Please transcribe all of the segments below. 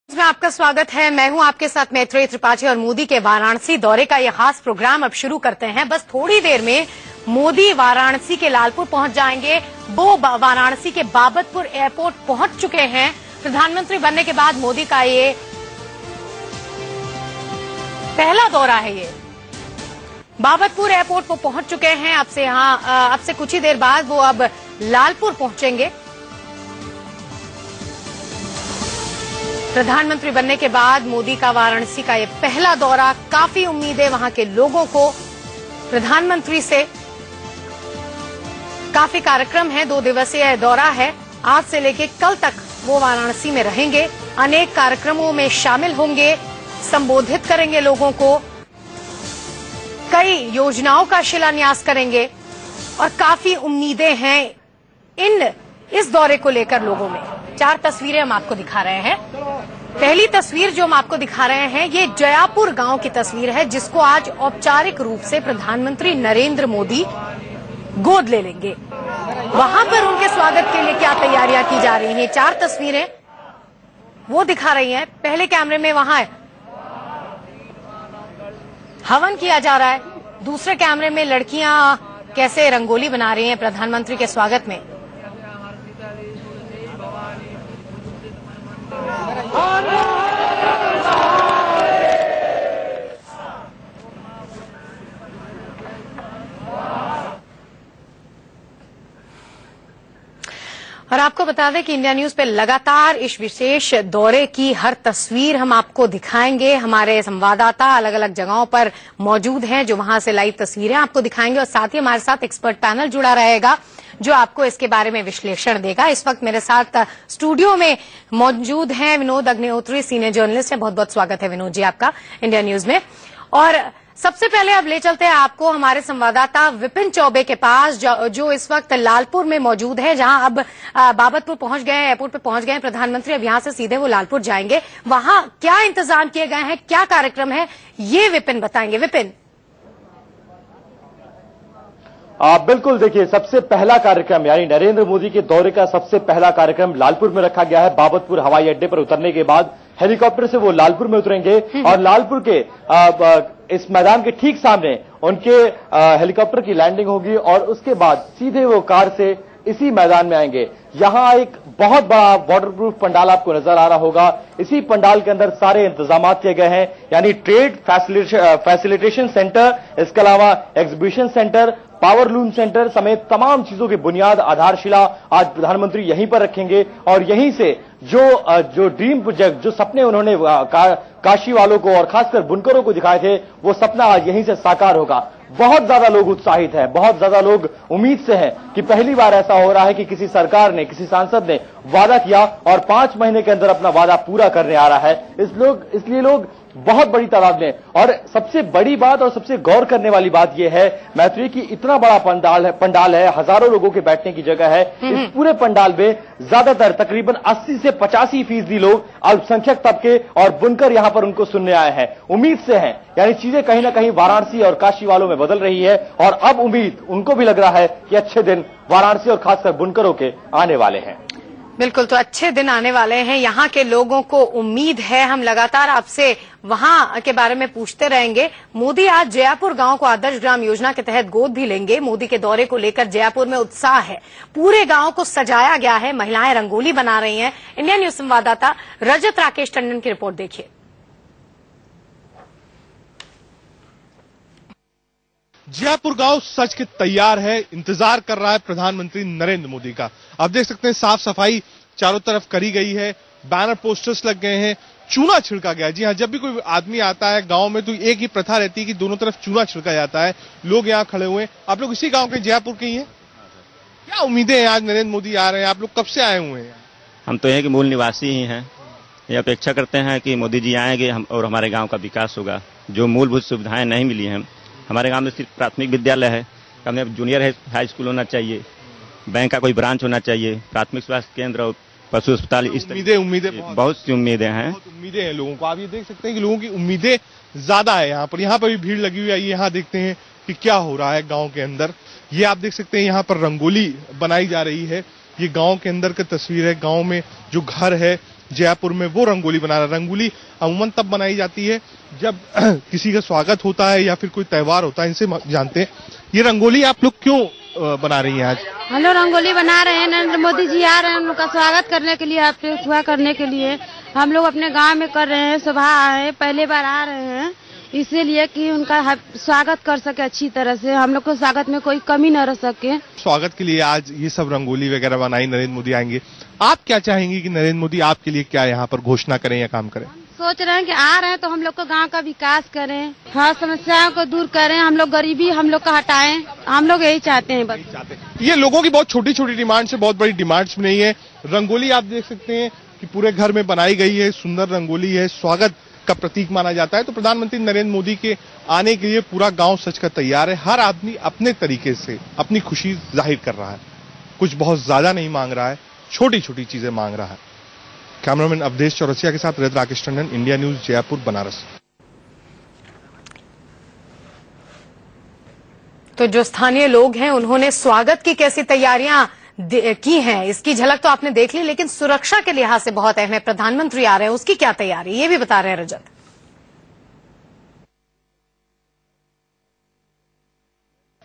में आपका स्वागत है। मैं हूं आपके साथ मैत्रेयी त्रिपाठी और मोदी के वाराणसी दौरे का यह खास प्रोग्राम अब शुरू करते हैं। बस थोड़ी देर में मोदी वाराणसी के लालपुर पहुंच जाएंगे। वो वाराणसी के बाबतपुर एयरपोर्ट पहुंच चुके हैं। प्रधानमंत्री बनने के बाद मोदी का ये पहला दौरा है। ये बाबतपुर एयरपोर्ट पर पहुंच चुके हैं। अब से कुछ ही देर बाद वो अब लालपुर पहुंचेंगे। प्रधानमंत्री बनने के बाद मोदी का वाराणसी का ये पहला दौरा। काफी उम्मीदें वहां के लोगों को प्रधानमंत्री से। काफी कार्यक्रम है। 2 दिवसीय दौरा है। आज से लेकर कल तक वो वाराणसी में रहेंगे। अनेक कार्यक्रमों में शामिल होंगे, संबोधित करेंगे लोगों को, कई योजनाओं का शिलान्यास करेंगे और काफी उम्मीदें हैं इस दौरे को लेकर लोगों में। 4 तस्वीरें हम आपको दिखा रहे हैं। पहली तस्वीर जो हम आपको दिखा रहे हैं ये जयापुर गांव की तस्वीर है, जिसको आज औपचारिक रूप से प्रधानमंत्री नरेंद्र मोदी गोद ले लेंगे। वहां पर उनके स्वागत के लिए क्या तैयारियां की जा रही हैं, 4 तस्वीरें वो दिखा रही हैं। पहले कैमरे में वहां हवन किया जा रहा है। दूसरे कैमरे में लड़कियां कैसे रंगोली बना रही हैं प्रधानमंत्री के स्वागत में। और आपको बता दें कि इंडिया न्यूज पे लगातार इस विशेष दौरे की हर तस्वीर हम आपको दिखाएंगे। हमारे संवाददाता अलग अलग जगहों पर मौजूद हैं जो वहां से लाइव तस्वीरें आपको दिखाएंगे और साथ ही हमारे साथ एक्सपर्ट पैनल जुड़ा रहेगा जो आपको इसके बारे में विश्लेषण देगा। इस वक्त मेरे साथ स्टूडियो में मौजूद हैं विनोद अग्निहोत्री, सीनियर जर्नलिस्ट हैं। बहुत बहुत स्वागत है विनोद जी आपका इंडिया न्यूज में। और सबसे पहले अब ले चलते हैं आपको हमारे संवाददाता विपिन चौबे के पास जो इस वक्त लालपुर में मौजूद है, जहां अब बाबतपुर पहुंच गए हैं, एयरपोर्ट पे पहुंच गए हैं प्रधानमंत्री। अब यहां से सीधे वो लालपुर जाएंगे। वहां क्या इंतजाम किए गए हैं, क्या कार्यक्रम है, ये विपिन बताएंगे। विपिन बिल्कुल, देखिए सबसे पहला कार्यक्रम यानी नरेंद्र मोदी के दौरे का सबसे पहला कार्यक्रम लालपुर में रखा गया है। बाबतपुर हवाई अड्डे पर उतरने के बाद हेलीकॉप्टर से वो लालपुर में उतरेंगे और लालपुर के इस मैदान के ठीक सामने उनके हेलीकॉप्टर की लैंडिंग होगी और उसके बाद सीधे वो कार से इसी मैदान में आएंगे। यहां एक बहुत बड़ा वाटरप्रूफ पंडाल आपको नजर आ रहा होगा। इसी पंडाल के अंदर सारे इंतजाम किए गए हैं, यानी ट्रेड फैसिलिटेशन सेंटर, इसके अलावा exhibition centre, power loom centre समेत तमाम चीजों की बुनियाद आधारशिला आज प्रधानमंत्री यहीं पर रखेंगे और यहीं से जो ड्रीम प्रोजेक्ट, जो सपने उन्होंने काशी वालों को और खासकर बुनकरों को दिखाए थे, वो सपना आज यहीं से साकार होगा। बहुत ज्यादा लोग उत्साहित हैं, बहुत ज्यादा लोग उम्मीद से हैं कि पहली बार ऐसा हो रहा है कि किसी सरकार ने, किसी सांसद ने वादा किया और 5 महीने के अंदर अपना वादा पूरा करने आ रहा है। इसलिए लोग बहुत बड़ी तादाद में, और सबसे बड़ी बात और सबसे गौर करने वाली बात यह है मैत्री की इतना बड़ा पंडाल है, हजारों लोगों के बैठने की जगह है। इस पूरे पंडाल में ज्यादातर तकरीबन 80 से 85% लोग अल्पसंख्यक तबके और बुनकर यहां पर उनको सुनने आए हैं, उम्मीद से हैं। यानी चीजें कहीं ना कहीं वाराणसी और काशी वालों में बदल रही है और अब उम्मीद उनको भी लग रहा है कि अच्छे दिन वाराणसी और खासकर बुनकरों के आने वाले हैं। बिल्कुल, तो अच्छे दिन आने वाले हैं। यहाँ के लोगों को उम्मीद है। हम लगातार आपसे वहां के बारे में पूछते रहेंगे। मोदी आज जयापुर गांव को आदर्श ग्राम योजना के तहत गोद भी लेंगे। मोदी के दौरे को लेकर जयापुर में उत्साह है। पूरे गांव को सजाया गया है, महिलाएं रंगोली बना रही हैं। इंडिया न्यूज संवाददाता रजत राकेश टंडन की रिपोर्ट देखिए। जयापुर गांव सज के तैयार है, इंतजार कर रहा है प्रधानमंत्री नरेंद्र मोदी का। आप देख सकते हैं साफ सफाई चारों तरफ करी गई है, बैनर पोस्टर्स लग गए हैं, चूना छिड़का गया है। जी हाँ, जब भी कोई आदमी आता है गांव में तो एक ही प्रथा रहती है कि दोनों तरफ चूना छिड़का जाता है। लोग यहाँ खड़े हुए हैं। आप लोग इसी गांव के जयपुर के ही हैं, क्या उम्मीदें हैं आज नरेंद्र मोदी आ रहे हैं? आप लोग कब से आए हुए हैं? हम तो यहाँ के मूल निवासी ही हैं। ये अपेक्षा करते हैं कि मोदी जी आएंगे और हमारे गाँव का विकास होगा। जो मूलभूत सुविधाएं नहीं मिली हैं, हमारे गांव में सिर्फ प्राथमिक विद्यालय है, हमें जूनियर हाई स्कूल होना चाहिए, बैंक का कोई ब्रांच होना चाहिए, प्राथमिक स्वास्थ्य केंद्र और पशु अस्पताल। इस उम्मीदें बहुत सी उम्मीदें हैं। उम्मीदें हैं लोगों को। आप ये देख सकते हैं कि लोगों की उम्मीदें ज्यादा है। यहाँ पर भी भीड़ लगी हुई है। यहाँ देखते हैं कि क्या हो रहा है गाँव के अंदर। ये आप देख सकते हैं यहाँ पर रंगोली बनाई जा रही है। ये गांव के अंदर की तस्वीर है। गांव में जो घर है जयपुर में वो रंगोली बना रहा है। रंगोली अमूमन तब बनाई जाती है जब किसी का स्वागत होता है या फिर कोई त्योहार होता है, इनसे जानते हैं ये रंगोली आप लोग क्यों बना रही हैं आज? हम लोग रंगोली बना रहे हैं, नरेंद्र मोदी जी आ रहे हैं, उनका स्वागत करने के लिए, आपसे दुआ करने के लिए हम लोग अपने गांव में कर रहे हैं। सुबह आए, पहले बार आ रहे हैं, इसीलिए कि उनका स्वागत कर सके अच्छी तरह से, हम लोग को स्वागत में कोई कमी न रह सके। स्वागत के लिए आज ये सब रंगोली वगैरह बनाई, नरेंद्र मोदी आएंगे। आप क्या चाहेंगे कि नरेंद्र मोदी आपके लिए क्या यहाँ पर घोषणा करें या काम करें? सोच रहे हैं कि आ रहे हैं तो हम लोग को गांव का विकास करें, हर समस्याओं को दूर करें, हम लोग गरीबी हम लोग का हटाएं, हम लोग यही चाहते हैं बस। ये लोगों की बहुत छोटी छोटी डिमांड्स है, बहुत बड़ी डिमांड्स नहीं है। रंगोली आप देख सकते हैं कि पूरे घर में बनाई गई है, सुंदर रंगोली है, स्वागत का प्रतीक माना जाता है। तो प्रधानमंत्री नरेंद्र मोदी के आने के लिए पूरा गांव सज कर तैयार है। हर आदमी अपने तरीके से अपनी खुशी जाहिर कर रहा है, कुछ बहुत ज्यादा नहीं मांग रहा है, छोटी छोटी चीजें मांग रहा है। कैमरामैन अवधेश चौरसिया के साथ राकेश टंडन, इंडिया न्यूज, जयपुर, बनारस। तो जो स्थानीय लोग हैं उन्होंने स्वागत की कैसी तैयारियां की हैं, इसकी झलक तो आपने देख ली, लेकिन सुरक्षा के लिहाज से बहुत अहम है। प्रधानमंत्री आ रहे हैं, उसकी क्या तैयारी, ये भी बता रहे हैं रजत।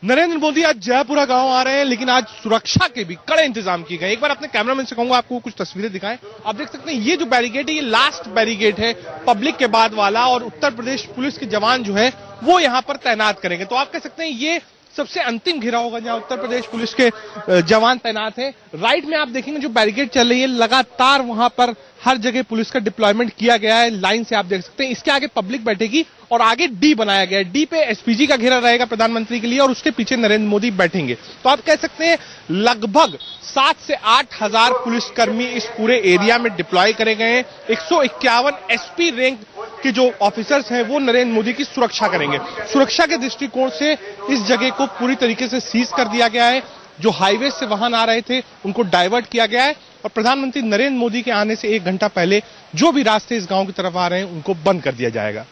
नरेंद्र मोदी आज जयपुरा गांव आ रहे हैं, लेकिन आज सुरक्षा के भी कड़े इंतजाम किए गए। एक बार अपने कैमरामैन से कहूंगा आपको कुछ तस्वीरें दिखाएं। आप देख सकते हैं ये जो बैरिकेड है, ये लास्ट बैरिकेड है पब्लिक के बाद वाला, और उत्तर प्रदेश पुलिस के जवान जो है वो यहां पर तैनात करेंगे। तो आप कह सकते हैं ये सबसे अंतिम घेराव होगा जहां उत्तर प्रदेश पुलिस के जवान तैनात हैं। राइट में आप देखेंगे जो बैरिकेड चल रही है, लगातार वहां पर हर जगह पुलिस का डिप्लॉयमेंट किया गया है, लाइन से आप देख सकते हैं। इसके आगे पब्लिक बैठेगी और आगे डी बनाया गया है। डी पे एसपीजी का घेरा रहेगा प्रधानमंत्री के लिए, और उसके पीछे नरेंद्र मोदी बैठेंगे। तो आप कह सकते हैं लगभग 7 से 8 हजार पुलिसकर्मी इस पूरे एरिया में डिप्लॉय करे गए हैं। 151 एसपी रैंक के जो ऑफिसर्स हैं वो नरेंद्र मोदी की सुरक्षा करेंगे। सुरक्षा के दृष्टिकोण से इस जगह को पूरी तरीके से सीज कर दिया गया है। जो हाईवे से वाहन आ रहे थे उनको डाइवर्ट किया गया है, और प्रधानमंत्री नरेंद्र मोदी के आने से 1 घंटा पहले जो भी रास्ते इस गांव की तरफ आ रहे हैं उनको बंद कर दिया जाएगा।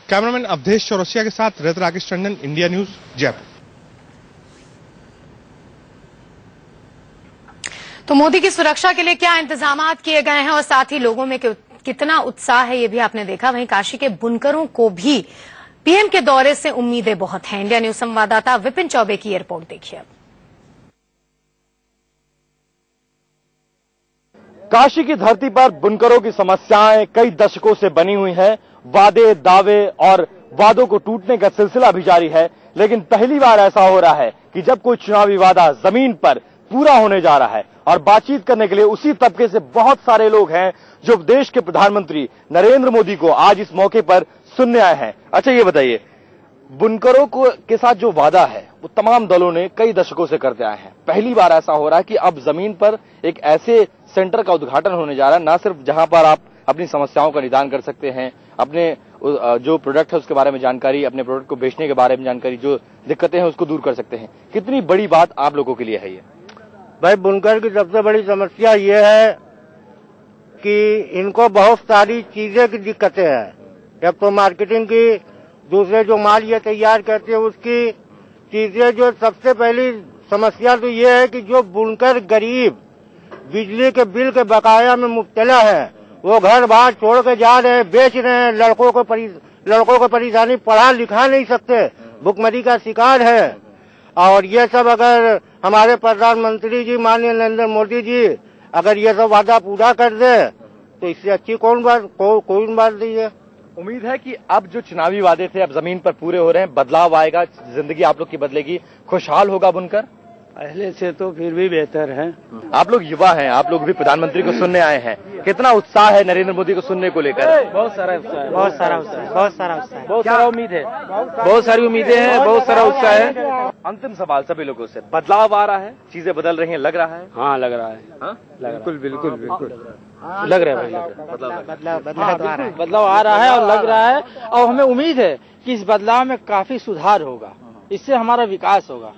कैमरामैन अवधेश चौरसिया के साथ राकेश टंडन, इंडिया न्यूज, जयपुर। तो मोदी की सुरक्षा के लिए क्या इंतजाम किए गए हैं और साथ ही लोगों में कितना उत्साह है ये भी आपने देखा। वहीं काशी के बुनकरों को भी पीएम के दौरे से उम्मीदें बहुत हैं। इंडिया न्यूज संवाददाता विपिन चौबे की रिपोर्ट देखिए। काशी की धरती पर बुनकरों की समस्याएं कई दशकों से बनी हुई हैं। वादे, दावे और वादों को टूटने का सिलसिला भी जारी है, लेकिन पहली बार ऐसा हो रहा है कि जब कोई चुनावी वादा जमीन पर पूरा होने जा रहा है, और बातचीत करने के लिए उसी तबके से बहुत सारे लोग हैं जो देश के प्रधानमंत्री नरेंद्र मोदी को आज इस मौके पर सुनने आए हैं। अच्छा ये बताइए, बुनकरों को के साथ जो वादा है वो तमाम दलों ने कई दशकों से करते आए हैं। पहली बार ऐसा हो रहा है कि अब जमीन पर एक ऐसे सेंटर का उद्घाटन होने जा रहा है, ना सिर्फ जहां पर आप अपनी समस्याओं का निदान कर सकते हैं, अपने जो प्रोडक्ट है उसके बारे में जानकारी, अपने प्रोडक्ट को बेचने के बारे में जानकारी, जो दिक्कतें हैं उसको दूर कर सकते हैं। कितनी बड़ी बात आप लोगों के लिए है ये? भाई, बुनकर की सबसे बड़ी समस्या ये है कि इनको बहुत सारी चीजें की दिक्कतें हैं। एक तो मार्केटिंग की, दूसरे जो माल ये तैयार करते हैं उसकी चीजें। जो सबसे पहली समस्या तो ये है कि जो बुनकर गरीब बिजली के बिल के बकाया में मुब्तला है, वो घर बार छोड़ के जा रहे हैं, बेच रहे हैं। लड़कों को परेशानी, पढ़ा लिखा नहीं सकते, भुखमरी का शिकार है। और ये सब अगर हमारे प्रधानमंत्री जी माननीय नरेंद्र मोदी जी अगर ये सब वादा पूरा कर दे तो इससे अच्छी कोई बात नहीं है। उम्मीद है कि अब जो चुनावी वादे थे अब जमीन पर पूरे हो रहे हैं, बदलाव आएगा, जिंदगी आप लोग की बदलेगी, खुशहाल होगा बुनकर। पहले से तो फिर भी बेहतर है। आप लोग युवा हैं, आप लोग भी प्रधानमंत्री को सुनने आए हैं, कितना उत्साह है नरेंद्र मोदी को सुनने को लेकर? बहुत सारा उत्साह है, बहुत सारा उत्साह है, बहुत सारा उत्साह है, बहुत सारा उम्मीद है, बहुत सारी उम्मीदें हैं, बहुत सारा उत्साह है। अंतिम सवाल सभी लोगों से, बदलाव आ रहा है, चीजें बदल रही हैं, लग रहा है? हाँ लग रहा है, बिल्कुल बिल्कुल बिल्कुल लग रहा है भाई, बदलाव आ रहा है और लग रहा है। और हमें उम्मीद है कि इस बदलाव में काफी सुधार होगा, इससे हमारा विकास होगा।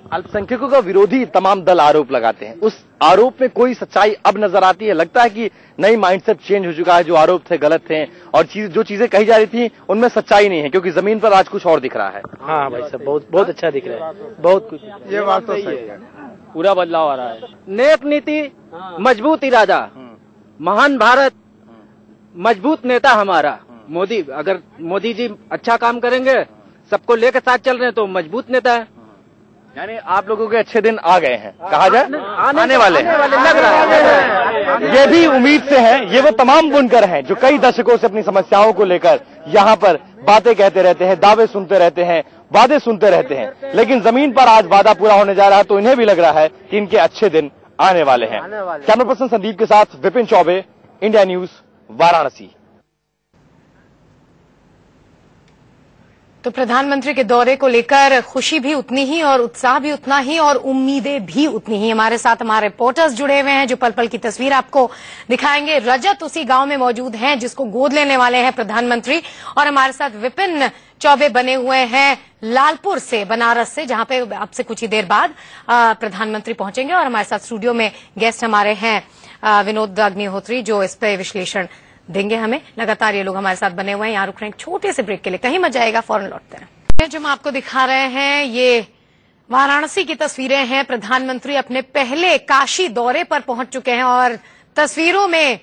अल्पसंख्यकों का विरोधी तमाम दल आरोप लगाते हैं, उस आरोप में कोई सच्चाई अब नजर आती है? लगता है कि नई माइंडसेट चेंज हो चुका है, जो आरोप थे गलत थे और जो चीजें कही जा रही थी उनमें सच्चाई नहीं है, क्योंकि जमीन पर आज कुछ और दिख रहा है। हाँ भाई साहब, बहुत अच्छा दिख रहा है, बहुत कुछ। ये बात तो सही है, पूरा बदलाव आ रहा है। नेक नीति, मजबूत इरादा, महान भारत, मजबूत नेता हमारा मोदी। अगर मोदी जी अच्छा काम करेंगे, सबको लेकर साथ चल रहे हैं तो मजबूत नेता है। यानी आप लोगों के अच्छे दिन आ गए हैं, कहा जाए आने वाले हैं। लग रहा है। ये भी उम्मीद से हैं। ये वो तमाम बुनकर हैं जो कई दशकों से अपनी समस्याओं को लेकर यहाँ पर बातें कहते रहते हैं, दावे सुनते रहते हैं, वादे सुनते रहते हैं, लेकिन जमीन पर आज वादा पूरा होने जा रहा है तो इन्हें भी लग रहा है कि इनके अच्छे दिन आने वाले हैं। कैमरा पर्सन संदीप के साथ विपिन चौबे, इंडिया न्यूज, वाराणसी। तो प्रधानमंत्री के दौरे को लेकर खुशी भी उतनी ही और उत्साह भी उतना ही और उम्मीदें भी उतनी ही। हमारे साथ हमारे रिपोर्टर्स जुड़े हुए हैं जो पल पल की तस्वीर आपको दिखाएंगे। रजत उसी गांव में मौजूद हैं जिसको गोद लेने वाले हैं प्रधानमंत्री, और हमारे साथ विपिन चौबे बने हुए हैं लालपुर से, बनारस से, जहां पे अब से कुछ ही देर बाद प्रधानमंत्री पहुंचेंगे। और हमारे साथ स्टूडियो में गेस्ट हमारे हैं विनोद अग्निहोत्री जो इस पे विश्लेषण देंगे हमें। लगातार ये लोग हमारे साथ बने हुए हैं। यहाँ रुक रहे हैं छोटे से ब्रेक के लिए, कहीं मत जाएगा, फौरन लौटते हैं। जो हम आपको दिखा रहे हैं ये वाराणसी की तस्वीरें हैं। प्रधानमंत्री अपने पहले काशी दौरे पर पहुंच चुके हैं और तस्वीरों में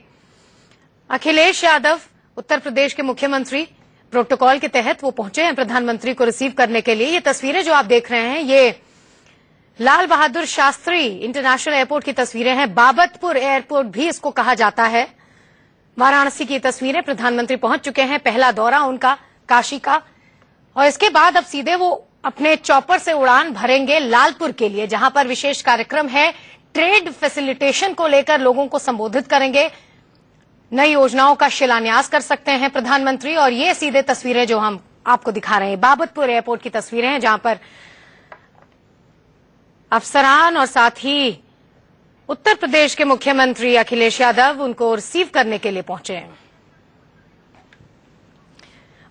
अखिलेश यादव, उत्तर प्रदेश के मुख्यमंत्री, प्रोटोकॉल के तहत वो पहुंचे हैं प्रधानमंत्री को रिसीव करने के लिए। ये तस्वीरें जो आप देख रहे हैं ये लाल बहादुर शास्त्री इंटरनेशनल एयरपोर्ट की तस्वीरें हैं। बाबतपुर एयरपोर्ट भी इसको कहा जाता है। वाराणसी की तस्वीरें, प्रधानमंत्री पहुंच चुके हैं, पहला दौरा उनका काशी का, और इसके बाद अब सीधे वो अपने चॉपर से उड़ान भरेंगे लालपुर के लिए, जहां पर विशेष कार्यक्रम है। ट्रेड फैसिलिटेशन को लेकर लोगों को संबोधित करेंगे, नई योजनाओं का शिलान्यास कर सकते हैं प्रधानमंत्री। और ये सीधे तस्वीरें जो हम आपको दिखा रहे हैं बाबतपुर एयरपोर्ट की तस्वीरें हैं, जहां पर अफसरान और साथ ही उत्तर प्रदेश के मुख्यमंत्री अखिलेश यादव उनको रिसीव करने के लिए पहुंचे हैं।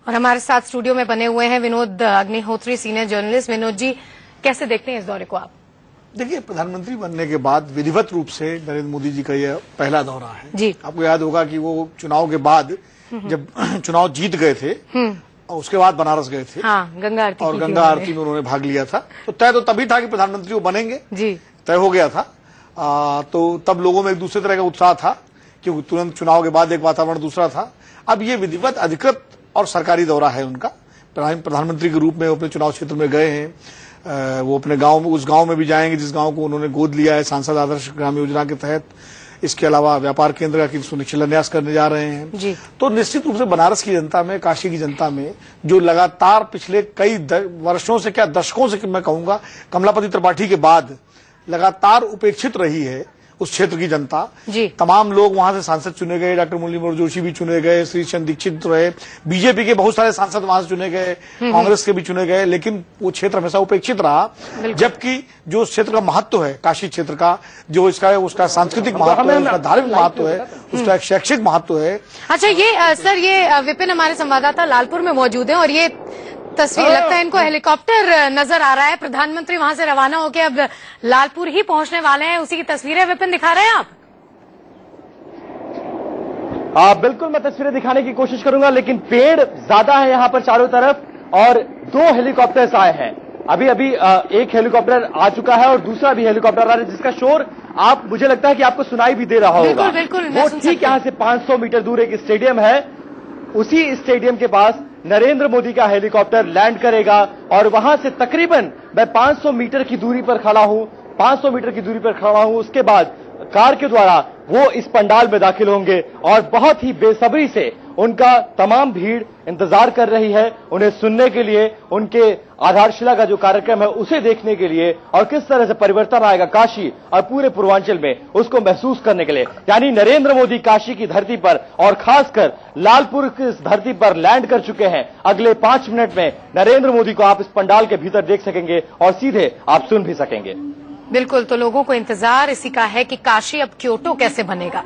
और हमारे साथ स्टूडियो में बने हुए हैं विनोद अग्निहोत्री, सीनियर जर्नलिस्ट। विनोद जी, कैसे देखते हैं इस दौरे को आप? देखिए, प्रधानमंत्री बनने के बाद विधिवत रूप से नरेंद्र मोदी जी का यह पहला दौरा है जी। आपको याद होगा कि वो चुनाव के बाद जब चुनाव जीत गए थे और उसके बाद बनारस गए थे। हाँ, गंगा आरती और गंगा आरती में उन्होंने भाग लिया था। तो तय तो तभी था कि प्रधानमंत्री वो बनेंगे जी, तय हो गया था। तो तब लोगों में एक दूसरे तरह का उत्साह था क्योंकि तुरंत चुनाव के बाद एक वातावरण दूसरा था। अब ये विधिवत, अधिकृत और सरकारी दौरा है उनका। प्रधानमंत्री के रूप में वो अपने चुनाव क्षेत्र में गए हैं। वो अपने गांव में, उस गांव में भी जाएंगे जिस गांव को उन्होंने गोद लिया है सांसद आदर्श ग्राम योजना के तहत। इसके अलावा व्यापार केंद्र का शिलान्यास करने जा रहे हैं जी। तो निश्चित रूप से बनारस की जनता में, काशी की जनता में, जो लगातार पिछले कई वर्षों से, क्या दशकों से मैं कहूंगा, कमलापति त्रिपाठी के बाद लगातार उपेक्षित रही है उस क्षेत्र की जनता जी। तमाम लोग वहां से सांसद चुने गए, डॉक्टर मुरली मनोहर जोशी भी चुने गए, श्री चंद दीक्षित रहे, बीजेपी के बहुत सारे सांसद वहां से चुने गए, कांग्रेस के भी चुने गए, लेकिन वो क्षेत्र हमेशा उपेक्षित रहा। जबकि जो क्षेत्र का महत्व है, काशी क्षेत्र का, जो उसका सांस्कृतिक महत्व है, उसका धार्मिक महत्व है, उसका एक शैक्षिक महत्व है। अच्छा, ये सर, ये विपिन हमारे संवाददाता लालपुर में मौजूद है और ये तस्वीर, लगता है इनको हेलीकॉप्टर नजर आ रहा है। प्रधानमंत्री वहां से रवाना होकर अब लालपुर ही पहुंचने वाले हैं, उसी की तस्वीरें विपिन दिखा रहे हैं आप। बिल्कुल, मैं तस्वीरें दिखाने की कोशिश करूंगा, लेकिन पेड़ ज्यादा है यहाँ पर चारों तरफ और 2 हेलीकॉप्टर्स आए हैं। अभी एक हेलीकॉप्टर आ चुका है और दूसरा भी हेलीकॉप्टर आ रहा है, जिसका शोर आप, मुझे लगता है कि आपको सुनाई भी दे रहा होगा। बिल्कुल, वो ठीक यहाँ से 500 मीटर दूर एक स्टेडियम है, उसी स्टेडियम के पास नरेंद्र मोदी का हेलीकॉप्टर लैंड करेगा और वहां से तकरीबन मैं 500 मीटर की दूरी पर खड़ा हूं, 500 मीटर की दूरी पर खड़ा हूं। उसके बाद कार के द्वारा वो इस पंडाल में दाखिल होंगे और बहुत ही बेसब्री से उनका तमाम भीड़ इंतजार कर रही है उन्हें सुनने के लिए, उनके आधारशिला का जो कार्यक्रम है उसे देखने के लिए, और किस तरह से परिवर्तन आएगा काशी और पूरे पूर्वांचल में उसको महसूस करने के लिए। यानी नरेंद्र मोदी काशी की धरती पर और खासकर लालपुर की इस धरती पर लैंड कर चुके हैं। अगले 5 मिनट में नरेंद्र मोदी को आप इस पंडाल के भीतर देख सकेंगे और सीधे आप सुन भी सकेंगे। बिल्कुल, तो लोगों को इंतजार इसी का है कि काशी अब क्योटो कैसे बनेगा,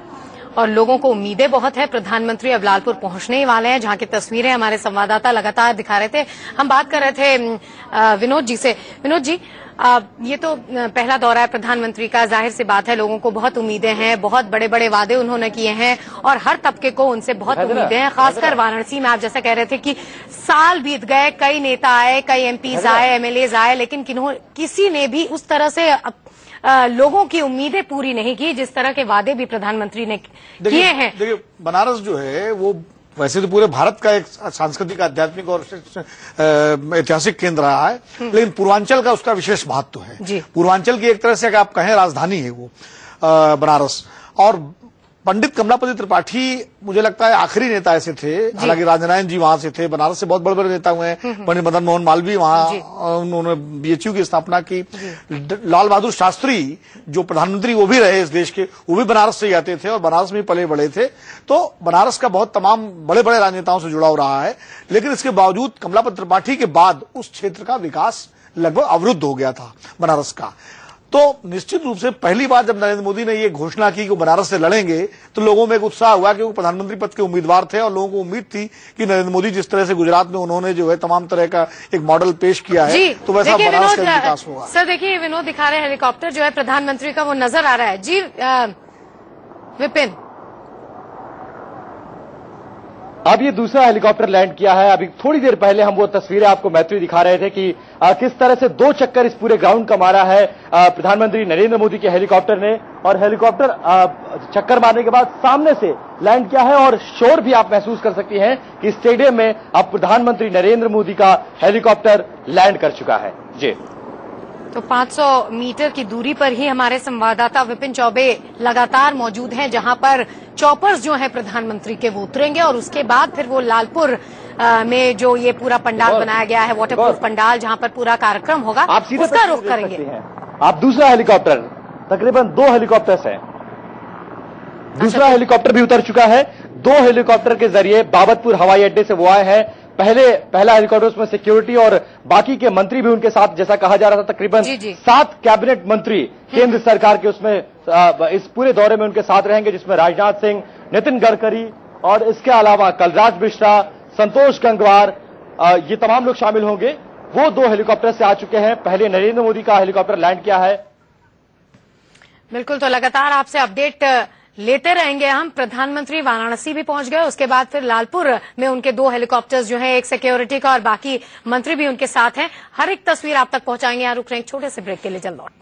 और लोगों को उम्मीदें बहुत है। प्रधानमंत्री अब लालपुर पहुंचने ही वाले हैं, जहां की तस्वीरें हमारे संवाददाता लगातार दिखा रहे थे। हम बात कर रहे थे विनोद जी से। विनोद जी, ये तो पहला दौरा है प्रधानमंत्री का, जाहिर सी बात है लोगों को बहुत उम्मीदें हैं, बहुत बड़े बड़े वादे उन्होंने किए हैं और हर तबके को उनसे बहुत उम्मीदें हैं। खासकर वाराणसी में आप जैसा कह रहे थे कि साल बीत गए, कई नेता आए, कई एमपीज आए, एमएलएज आए, लेकिन किसी ने भी उस तरह से लोगों की उम्मीदें पूरी नहीं की, जिस तरह के वादे भी प्रधानमंत्री ने किए हैं। देखिए, बनारस जो है वो वैसे तो पूरे भारत का एक सांस्कृतिक, आध्यात्मिक और ऐतिहासिक केंद्र रहा है, लेकिन पूर्वांचल का उसका विशेष महत्व है। पूर्वांचल की एक तरह से अगर आप कहें राजधानी है वो बनारस। और पंडित कमलापति त्रिपाठी मुझे लगता है आखिरी नेता ऐसे थे, हालांकि राजनारायण जी वहां से थे, बनारस से बहुत बड़े बड़े नेता हुए हैं। पंडित मदन मोहन मालवीय वहां उन्होंने बीएचयू की स्थापना की। लाल बहादुर शास्त्री जो प्रधानमंत्री वो भी रहे इस देश के, वो भी बनारस से ही आते थे और बनारस में पले बड़े थे। तो बनारस का बहुत तमाम बड़े बड़े राजनेताओं से जुड़ाव रहा है, लेकिन इसके बावजूद कमलापति त्रिपाठी के बाद उस क्षेत्र का विकास लगभग अवरुद्ध हो गया था बनारस का। तो निश्चित रूप से पहली बार जब नरेंद्र मोदी ने ये घोषणा की कि वो बनारस से लड़ेंगे, तो लोगों में एक उत्साह हुआ कि वो प्रधानमंत्री पद के उम्मीदवार थे और लोगों को उम्मीद थी कि नरेंद्र मोदी जिस तरह से गुजरात में उन्होंने जो है तमाम तरह का एक मॉडल पेश किया है, तो वैसा बनारस का विकास होगा। सर देखिए, विनोद दिखा रहे हैं हेलीकॉप्टर जो है प्रधानमंत्री का, वो नजर आ रहा है। जी विपिन, अब ये दूसरा हेलीकॉप्टर लैंड किया है। अभी थोड़ी देर पहले हम वो तस्वीरें आपको मैत्री दिखा रहे थे कि किस तरह से 2 चक्कर इस पूरे ग्राउंड का मारा है प्रधानमंत्री नरेंद्र मोदी के हेलीकॉप्टर ने, और हेलीकॉप्टर चक्कर मारने के बाद सामने से लैंड किया है। और शोर भी आप महसूस कर सकती हैं कि स्टेडियम में अब प्रधानमंत्री नरेंद्र मोदी का हेलीकॉप्टर लैंड कर चुका है। जी, तो 500 मीटर की दूरी पर ही हमारे संवाददाता विपिन चौबे लगातार मौजूद हैं, जहां पर चॉपर्स जो हैं प्रधानमंत्री के वो उतरेंगे और उसके बाद फिर वो लालपुर में जो ये पूरा पंडाल बनाया गया है, वाटरप्रूफ पंडाल, जहां पर पूरा कार्यक्रम होगा, आप सीधे उसका रुख करेंगे। आप दूसरा हेलीकॉप्टर, तकरीबन 2 हेलीकॉप्टर्स हैं, दूसरा हेलीकॉप्टर भी उतर चुका है। 2 हेलीकॉप्टर के जरिए बाबतपुर हवाई अड्डे से वो आए हैं। पहला हेलीकॉप्टर उसमें सिक्योरिटी और बाकी के मंत्री भी उनके साथ, जैसा कहा जा रहा था तकरीबन 7 कैबिनेट मंत्री केंद्र सरकार के उसमें इस पूरे दौरे में उनके साथ रहेंगे, जिसमें राजनाथ सिंह, नितिन गडकरी और इसके अलावा कलराज मिश्रा, संतोष गंगवार, ये तमाम लोग शामिल होंगे। वो 2 हेलीकॉप्टर से आ चुके हैं। पहले नरेंद्र मोदी का हेलीकॉप्टर लैंड किया है। बिल्कुल, तो लगातार आपसे अपडेट लेते रहेंगे हम। प्रधानमंत्री वाराणसी भी पहुंच गए, उसके बाद फिर लालपुर में उनके 2 हेलीकॉप्टर्स जो हैं, एक सिक्योरिटी का और बाकी मंत्री भी उनके साथ हैं। हर एक तस्वीर आप तक पहुंचाएंगे। यहाँ रुक रहे हैं, छोटे से ब्रेक के लिए, जल्द लौटते हैं।